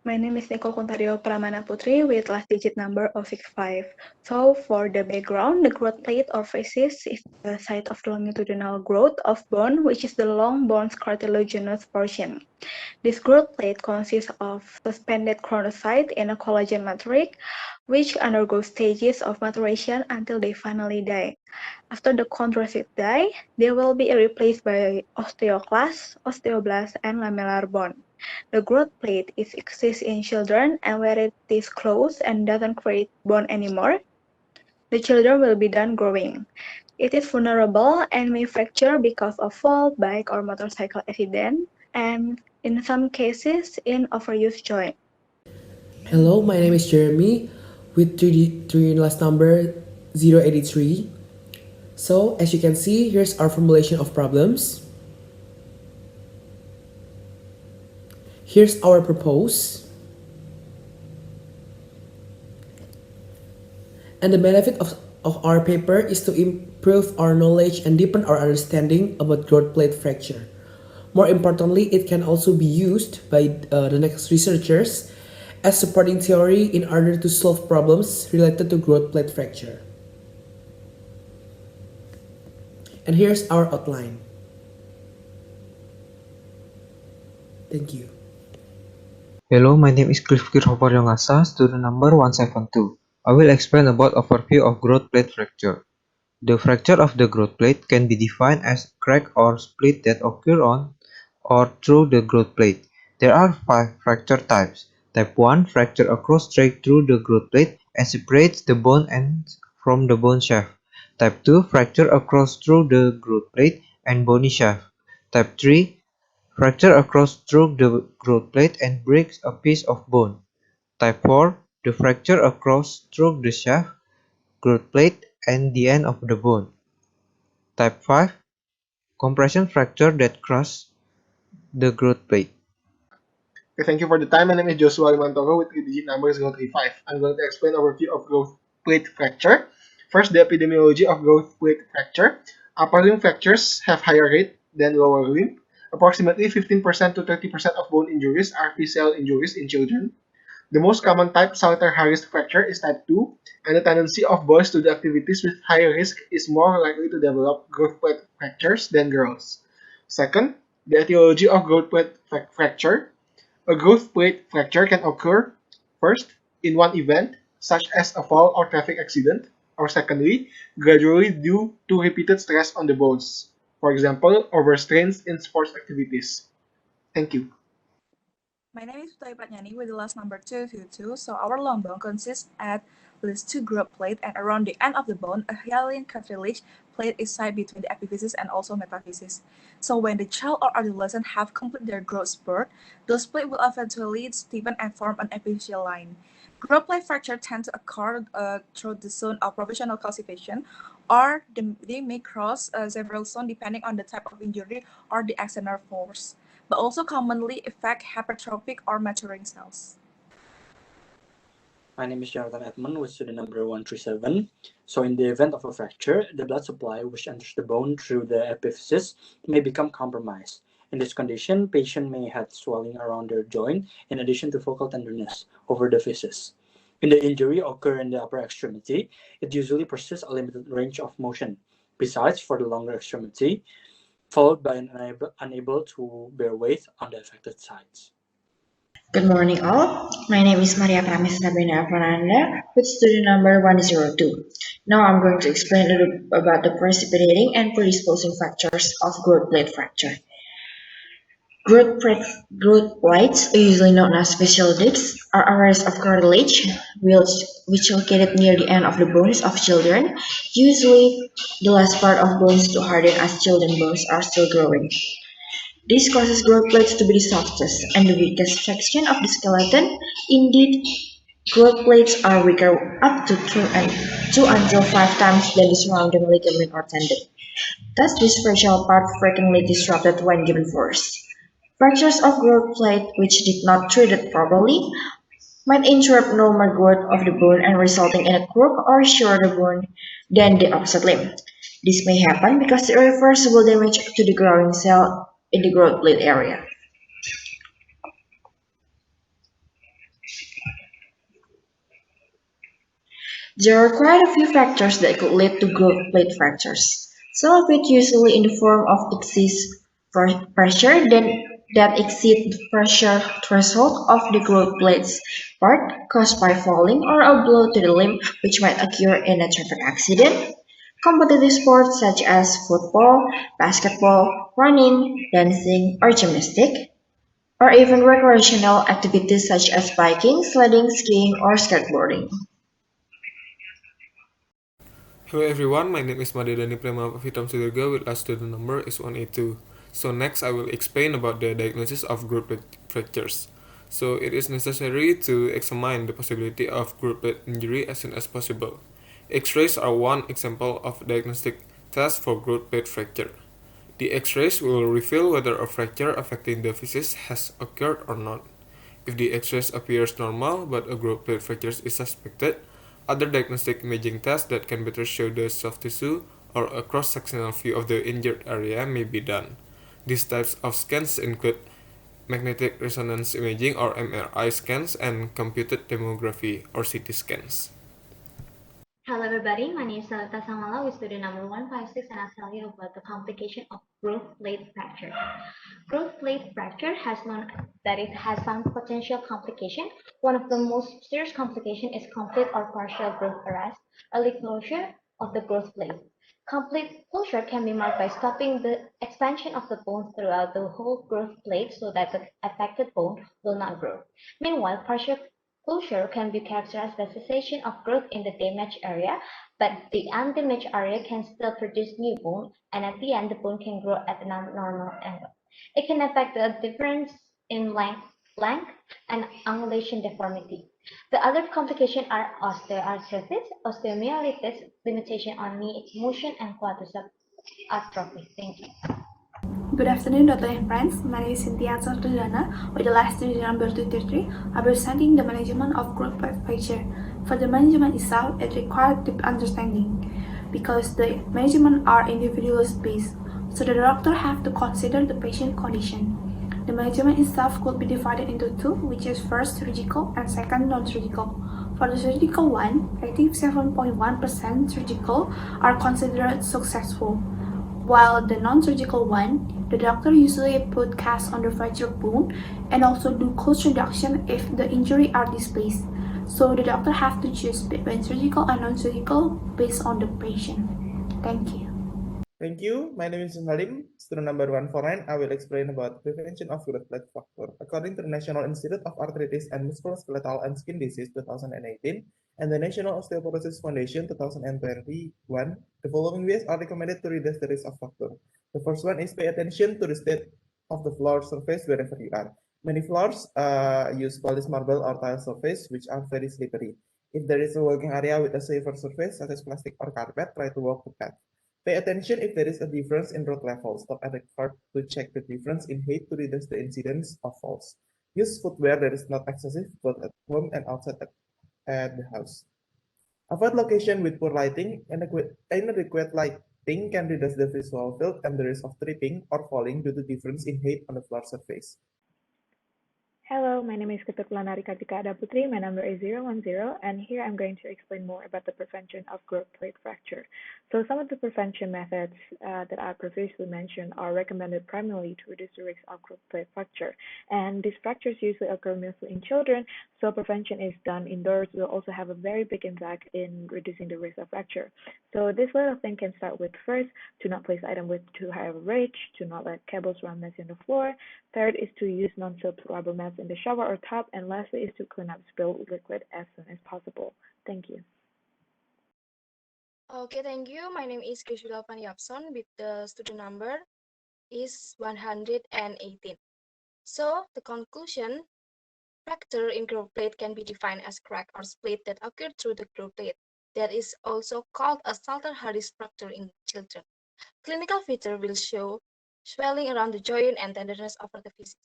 My name is Nicole Kuntario Pramana Putri with last digit number 065. So for the background, the growth plate or fascia is the site of longitudinal growth of bone, which is the long bone's cartilaginous portion. This growth plate consists of suspended chronocytes in a collagen matrix, which undergo stages of maturation until they finally die. After the chondrocytes die, they will be replaced by osteoclast, osteoblast, and lamellar bone. The growth plate is exists in children, and where it is closed and doesn't create bone anymore, the children will be done growing. It is vulnerable and may fracture because of fall, bike, or motorcycle accident, and in some cases, in overuse joint. Hello, my name is Jeremy with 3 last number 083. So, as you can see, here's our formulation of problems. Here's our propose. And the benefit of our paper is to improve our knowledge and deepen our understanding about growth plate fracture. More importantly, it can also be used by the next researchers as supporting theory in order to solve problems related to growth plate fracture. And here's our outline. Thank you. Hello, my name is Cliff Kirhoparyongasa, student number 172. I will explain about overview of growth plate fracture. The fracture of the growth plate can be defined as crack or split that occur on or through the growth plate. There are 5 fracture types. Type 1, fracture occurs straight through the growth plate and separates the bone ends from the bone shaft. Type 2, fracture occurs through the growth plate and bony shaft. Type 3, fracture occurs through the growth plate and breaks a piece of bone. Type 4, the fracture occurs through the shaft, growth plate, and the end of the bone. Type 5, compression fracture that crushes the growth plate. Okay, thank you for the time. My name is Joshua Limantoro with digit number 035. I'm going to explain overview of growth plate fracture. First, the epidemiology of growth plate fracture. Upper limb fractures have higher rate than lower limb. Approximately 15% to 30% of bone injuries are PCL injuries in children. The most common type, Salter Harris fracture, is type 2, and the tendency of boys to do activities with higher risk is more likely to develop growth plate fractures than girls. Second, the etiology of growth plate fracture. A growth plate fracture can occur, first, in one event, such as a fall or traffic accident, or secondly, gradually due to repeated stress on the bones, for example, overstrains in sports activities. Thank you. My name is Uday Patnyani with the last number 222. So our long bone consists at least two growth plates, and around the end of the bone, a hyaline cartilage plate is side between the epiphysis and also metaphysis. So when the child or adolescent have completed their growth spurt, those plates will eventually stiffen and form an epiphyseal line. Growth plate fracture tend to occur through the zone of provisional calcification, or they may cross several zones depending on the type of injury or the external force, but also commonly affect hypertrophic or maturing cells. My name is Jonathan Edmond with student number 137. So in the event of a fracture, the blood supply which enters the bone through the epiphysis may become compromised. In this condition, patient may have swelling around their joint in addition to focal tenderness over the physis. When the injury occurs in the upper extremity, it usually persists a limited range of motion. Besides, for the longer extremity, followed by an unable to bear weight on the affected sides. Good morning, all. My name is Maria Pramesta Sabrina Fernanda with student number 102. Now I'm going to explain a little about the precipitating and predisposing factors of growth plate fracture. Growth plates, usually known as facial discs, are areas of cartilage which located near the end of the bones of children, usually the last part of bones to harden as children's bones are still growing. This causes growth plates to be the softest and the weakest section of the skeleton. Indeed, growth plates are weaker up to 2 until 5 times than the surrounding ligament or tendon. Thus, this fragile part frequently disrupted when given force. Fractures of growth plate which did not treated properly might interrupt normal growth of the bone and resulting in a crook or shorter bone than the opposite limb. This may happen because the irreversible damage to the growing cell in the growth plate area. There are quite a few factors that could lead to growth plate fractures. Some of it usually in the form of excess pressure that exceed the pressure threshold of the growth plates part caused by falling or a blow to the limb which might occur in a traffic accident. Competitive sports such as football, basketball, running, dancing, or gymnastics, or even recreational activities such as biking, sledding, skiing, or skateboarding. Hello everyone, my name is Madedani Prema Vitam Sidirga with last student number is 182. So next I will explain about the diagnosis of group fractures. So it is necessary to examine the possibility of group injury as soon as possible. X-rays are one example of diagnostic test for group plate fracture. The X-rays will reveal whether a fracture affecting the physis has occurred or not. If the X-rays appears normal but a group plate fracture is suspected, other diagnostic imaging tests that can better show the soft tissue or a cross-sectional view of the injured area may be done. These types of scans include magnetic resonance imaging or MRI scans and computed tomography or CT scans. Hello everybody, my name is Salita Samala with student number 156 and I'll tell you about the complication of growth plate fracture. Growth plate fracture has known that it has some potential complication. One of the most serious complications is complete or partial growth arrest, early closure of the growth plate. Complete closure can be marked by stopping the expansion of the bone throughout the whole growth plate so that the affected bone will not grow. Meanwhile, partial closure can be characterized by cessation of growth in the damaged area, but the undamaged area can still produce new bone, and at the end, the bone can grow at a normal angle. It can affect the difference in length and angulation deformity. The other complications are osteoarthritis, osteomyelitis, limitation on knee motion, and quadricep atrophy. Thank you. Good afternoon, Dr. and friends. My name is Cynthia Udayana with the last student number 233, representing the management of group fracture. For the management itself, it requires deep understanding because the management are individual based, so the doctor have to consider the patient condition. The management itself could be divided into two, which is first surgical and second non-surgical. For the surgical one, 87.1% surgical are considered successful. While the non-surgical one, the doctor usually put cast on the fractured bone and also do close reduction if the injury are displaced. So the doctor have to choose between surgical and non-surgical based on the patient. Thank you. Thank you. My name is Halim, student number 149. I will explain about prevention of growth plate fracture. According to the National Institute of Arthritis and Musculoskeletal and Skin Disease 2018 and the National Osteoporosis Foundation 2021, the following ways are recommended to reduce the risk of fracture. The first one is pay attention to the state of the floor surface wherever you are. Many floors use polished marble or tile surface, which are very slippery. If there is a walking area with a safer surface, such as plastic or carpet, try to walk the path. Pay attention if there is a difference in road level. Stop at the curb to check the difference in height to reduce the incidence of falls. Use footwear that is not excessive both at home and outside at the house. Avoid location with poor lighting. Inadequate lighting can reduce the visual field and the risk of tripping or falling due to difference in height on the floor surface. Hello, my name is Ketuk Lanari Kartika Adaputri. My number is 010, and here I'm going to explain more about the prevention of growth plate fracture. So some of the prevention methods that I previously mentioned are recommended primarily to reduce the risk of growth plate fracture. And these fractures usually occur mostly in children, so prevention is done indoors will also have a very big impact in reducing the risk of fracture. So this little thing can start with first, to not place items with too high of a reach, to not let cables run messy on the floor. Third is to use non-soap rubber mats in the shower or tub. And lastly is to clean up spilled liquid as soon as possible. Thank you. Okay, thank you. My name is Krishna Yapson with the student number is 118. So the conclusion, fracture in growth plate can be defined as crack or split that occur through the growth plate. That is also called a Salter-Harris fracture in children. Clinical feature will show swelling around the joint and tenderness over the physis.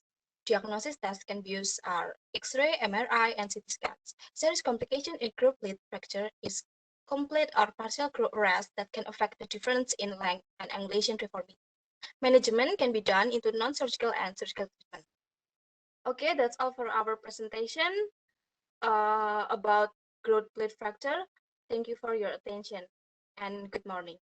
Diagnosis tests can be used are X-ray, MRI, and CT scans. Serious complication in growth plate fracture is complete or partial growth arrest that can affect the difference in length and angulation deformity. Management can be done into non-surgical and surgical treatment. Okay, that's all for our presentation about growth plate fracture. Thank you for your attention and good morning.